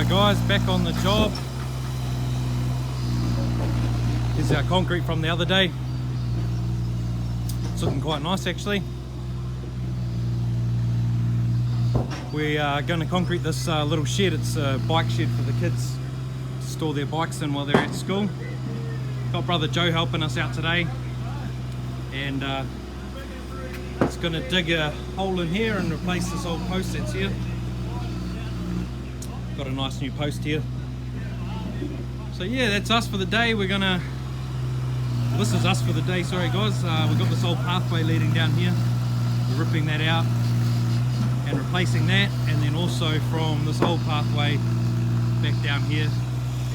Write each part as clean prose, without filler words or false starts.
Guys, back on the job. Here's our concrete from the other day. It's looking quite nice actually. We are going to concrete this little shed. It's a bike shed for the kids to store their bikes in while they're at school. Got brother Joe helping us out today, and it's going to dig a hole in here and replace this old post that's here. Got a nice new post here. So yeah, that's us for the day. This is us for the day, sorry guys. We've got this old pathway leading down here. We're ripping that out and replacing that, and then also from this old pathway back down here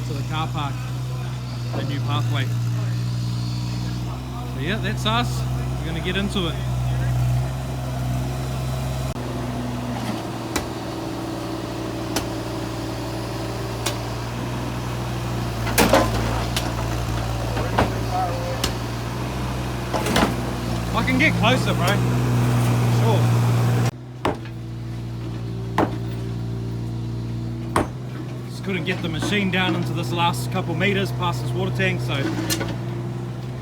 to the car park, the new pathway. So yeah, that's us. We're going to get into it. I can get closer, bro. Sure. Just couldn't get the machine down into this last couple meters past this water tank, so me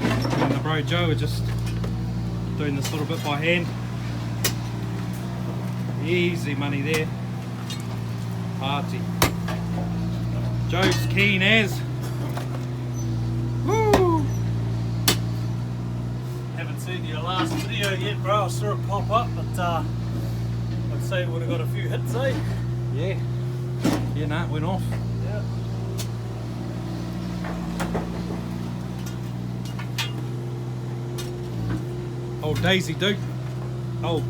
and the bro Joe are just doing this little bit by hand. Easy money there. Party. Joe's keen as. Seen your last video yet, bro. I saw it pop up, but I'd say it would have got a few hits, eh? Yeah. Yeah, no, it went off. Yeah. Old Daisy Duke. Old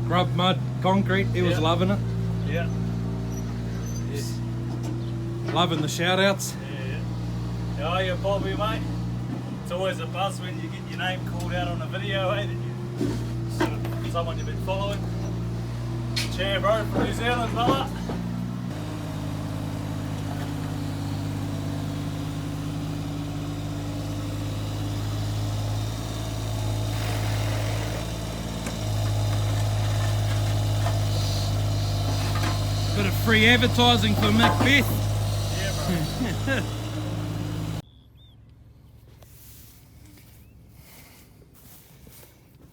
grub mud concrete. He was loving it. Yeah. Yes. Loving the shout outs. Yeah. How are you, Bobby, mate? It's always a buzz when you get your name called out on a video, eh? That you sort of someone you've been following. Chair, bro, from New Zealand, fella. Bit of free advertising for Macbeth. Yeah, bro.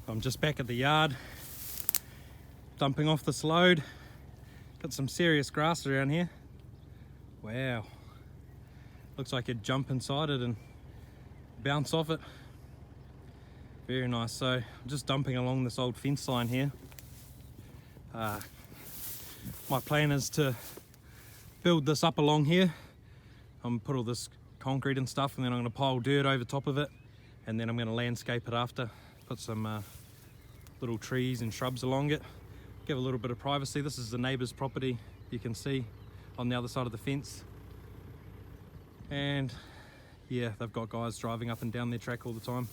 I'm just back at the yard, dumping off this load. Got some serious grass around here. Wow. Looks like you'd jump inside it and bounce off it. Very nice. So I'm just dumping along this old fence line here. My plan is to build this up along here. I'm gonna put all this concrete and stuff, and then I'm gonna pile dirt over top of it, and then I'm gonna landscape it after. Put some little trees and shrubs along it, give a little bit of privacy. This is the neighbour's property, you can see on the other side of the fence. And yeah, they've got guys driving up and down their track all the time.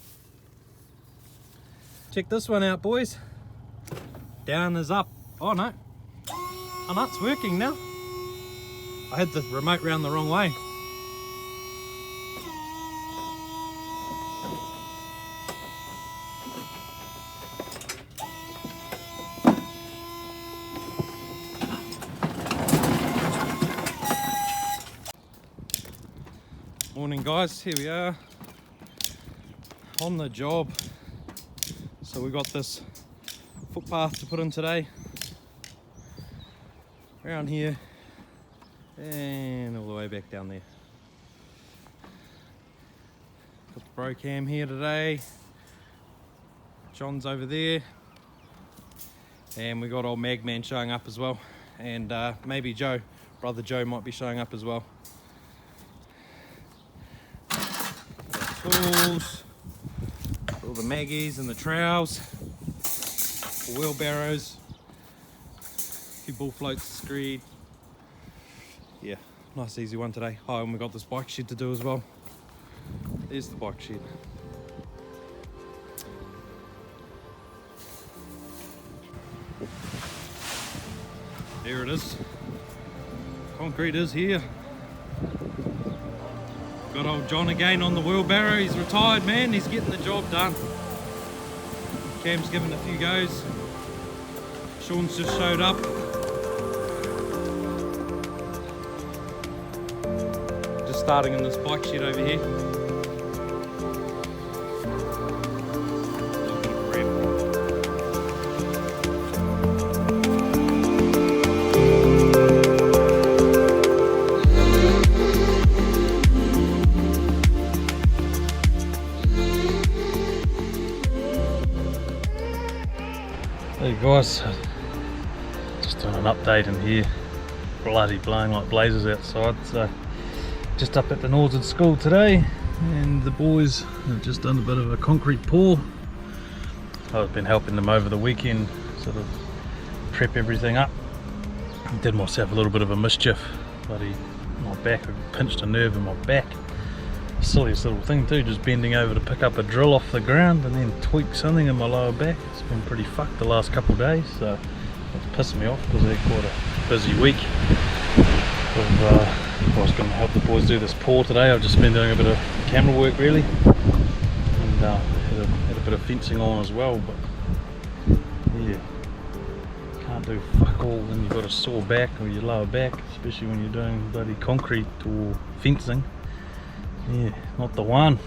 Check this one out, boys. Down is up. Oh no. Oh no, it's working now. I had the remote round the wrong way. Morning guys, here we are on the job. So we got this footpath to put in today, around here and all the way back down there. Got the bro cam here today, John's over there, and we got old Magman showing up as well, and maybe Joe, brother Joe, might be showing up as well. Tools, all the maggies and the trowels, the wheelbarrows, a few bull floats screed. Yeah, nice easy one today. Oh, and we got this bike shed to do as well. There's the bike shed. There it is. Concrete is here. Got old John again on the wheelbarrow. He's retired, man. He's getting the job done. Cam's given a few goes. Sean's just showed up. Just starting in this bike shed over here. Hey guys, just doing an update in here. Bloody blowing like blazes outside. So just up at the Norsewood school today, and the boys have just done a bit of a concrete pour. I've been helping them over the weekend, sort of prep everything up. Did myself a little bit of a mischief. Bloody my back, I pinched a nerve in my back. Silliest little thing too, just bending over to pick up a drill off the ground and then tweak something in my lower back. It's been pretty fucked the last couple of days, so it's pissing me off because I had quite a busy week. I was going to help the boys do this pour today. I've just been doing a bit of camera work really, and had a bit of fencing on as well, but yeah, can't do fuck all when you've got a sore back or your lower back, especially when you're doing bloody concrete or fencing. Yeah, not the one.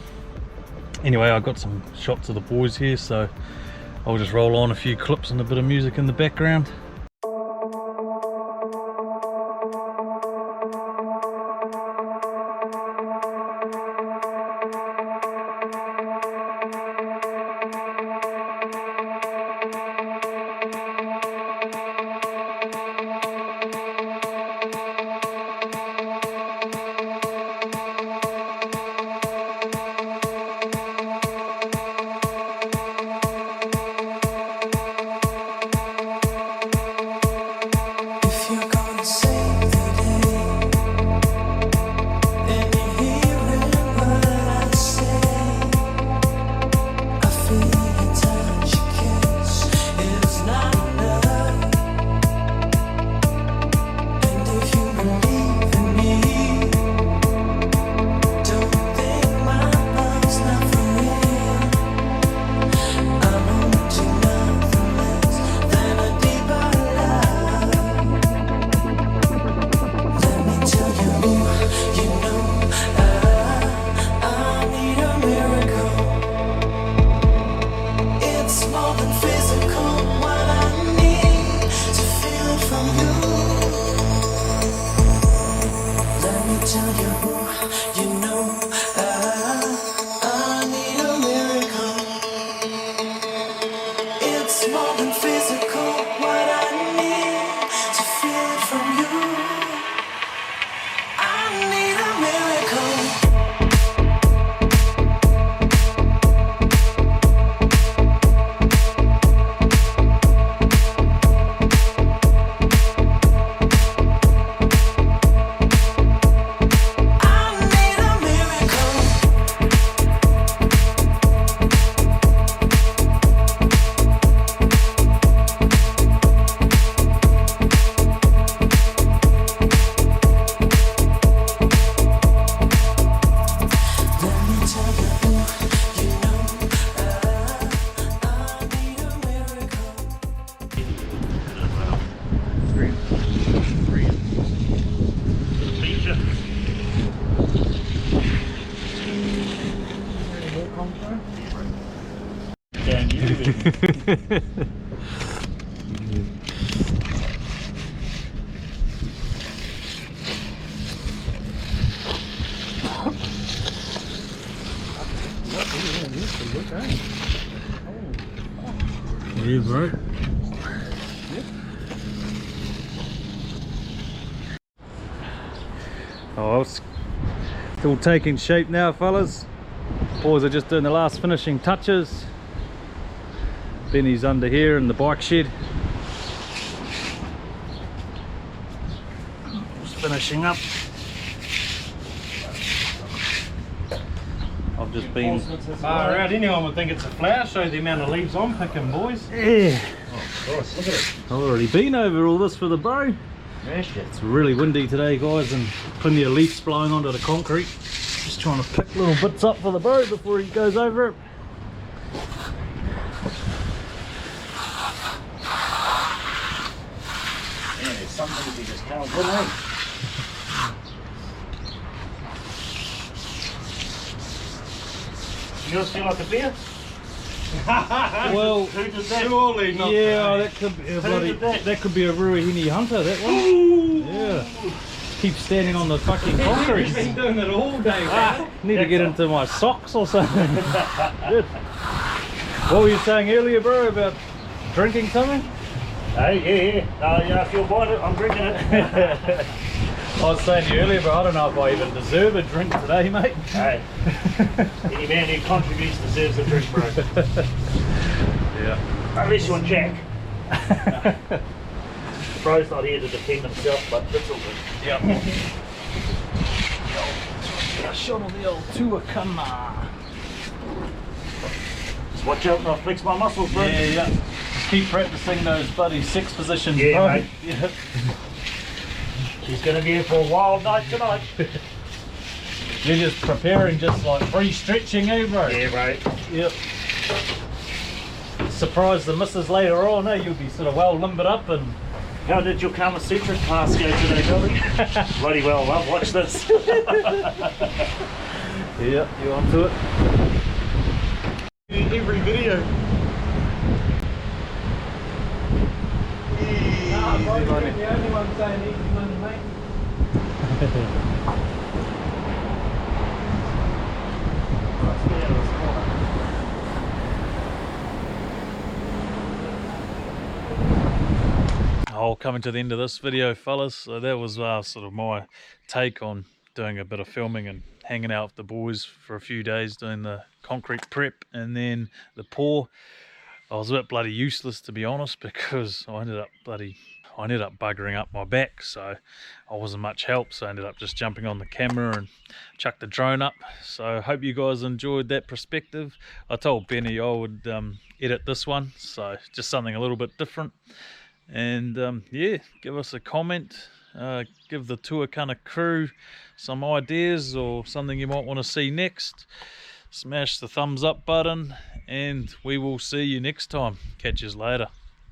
Anyway, I got some shots of the boys here, so I'll just roll on a few clips and a bit of music in the background. Yeah, bro. Oh, it's still taking shape now, fellas. Boys are just doing the last finishing touches. Benny's under here in the bike shed. Just finishing up. I've just been... Around anyone would think it's a flower show, the amount of leaves I'm picking, boys. Yeah. Oh, Christ, look at it. I've already been over all this for the bro. It's really windy today, guys, and plenty of leaves blowing onto the concrete. Just trying to pick little bits up for the bro before he goes over it. Yeah, there's something to be just kind of good, eh? You guys feel like a beer? Well, who did that? Surely not. Yeah, that could be a bloody, that could be a Ruahine Hunter, that one. Ooh. Yeah. Keep standing on the fucking concrete. He's been doing it all day. Need to get into my socks or something. Good. What were you saying earlier, bro, about drinking something? Hey, yeah, if you'll buy it, I'm drinking it. I was saying to you earlier, but I don't know if I even deserve a drink today, mate. Hey, any man who contributes deserves a drink, bro. Yeah. Unless you're Jack. Bro's not here to defend himself, but that's all good. Yep. A shot of the old Tuakana. Just watch out when I flex my muscles, bro. Yeah. Just keep practicing those bloody 6 positions, Yeah, bro. mate. Yeah. She's going to be here for a wild night tonight. You're just preparing, just like free stretching, eh, bro? Yeah, bro. Yep. Surprise the missus later on, eh? You'll be sort of well limbered up and... How did your Kama Sutra class go today, Billy? Bloody well, love. Watch this. Yep, you onto it? In every video. Bro, you're the only one saying easy money, mate. Oh, coming to the end of this video, fellas. So that was sort of my take on doing a bit of filming and hanging out with the boys for a few days doing the concrete prep and then the pour. I was a bit bloody useless, to be honest, because I ended up buggering up my back, so I wasn't much help, so I ended up just jumping on the camera and chucked the drone up. So I hope you guys enjoyed that perspective. I told Benny I would edit this one, so just something a little bit different. And yeah, give us a comment, give the Tuakana crew some ideas or something you might want to see next. Smash the thumbs up button and we will see you next time. Catch you later.